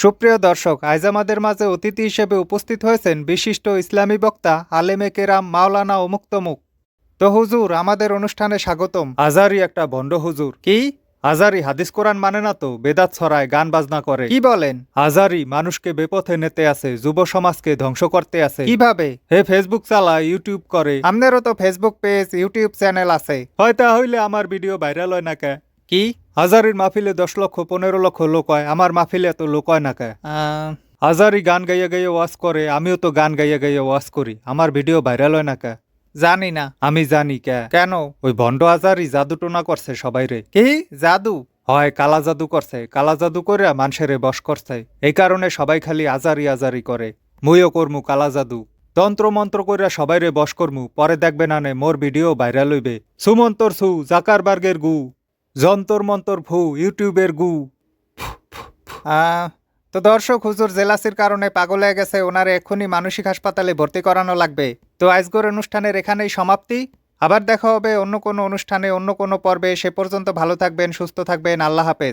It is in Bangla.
সুপ্রিয় দর্শক, আজ আমাদের মাঝে অতিথি হিসেবে উপস্থিত হয়েছেন বিশিষ্ট ইসলামী বক্তা আলেমে কেরাম মাওলানা মুক্তমুখ। তো হুজুর, আমাদের অনুষ্ঠানে স্বাগতম। আজারি একটা ভণ্ড হুজুর। কি? আজারি হাদিস কোরআন মানে না তো, বেদাত ছড়ায়, গান বাজনা করে। কি বলেন? আজারি মানুষকে বেপথে নেতে আছে, যুব সমাজকে ধ্বংস করতে আছে। কিভাবে? হে ফেসবুক চালায়, ইউটিউব করে। আমনেরও তো ফেসবুক পেজ, ইউটিউব চ্যানেল আছে। হয়তো হইলে আমার ভিডিও ভাইরাল হয় না কে? কি? হাজারির মাহফিলে 10 লক্ষ 15 লক্ষ লোক হয়, আমার মাহফিলে এত লোক হয় না কে? হাজারি গান গাইয়ে গাইয়ে ওয়াজ করে, আমিও তো গান গাইয়ে গাইয়ে ওয়াজ করি, আমার ভিডিও ভাইরাল হয় না কে? জানি না। আমি জানি কে? কেন? ওই ভণ্ড হাজারি জাদু টোনা করছে সবাই রে। কি জাদু? হয় কালা জাদু করছে, কালা জাদু করে মানুষের বশ করছে, এই কারণে সবাই খালি আজারি আজারি করে। মুইও করমু কালা জাদু, তন্ত্র মন্ত্র কইরা সবাই রে বশ করমু, পরে দেখবে না নে মোর ভিডিও ভাইরাল হইবে। সুমন্তর সু জাকারবার্গের গু, যন্তর মন্তর ফু ইউটিউবের গু। তো দর্শক, হুজুর জেলাসির কারণে পাগল হয়ে গেছে, ওনারে এক্ষুনি মানসিক হাসপাতালে ভর্তি করানো লাগবে। তো আজকের অনুষ্ঠানের এখানেই সমাপ্তি। আবার দেখা হবে অন্য কোনো অনুষ্ঠানে, অন্য কোনো পর্বে। সে পর্যন্ত ভালো থাকবেন, সুস্থ থাকবেন। আল্লাহ হাফেজ।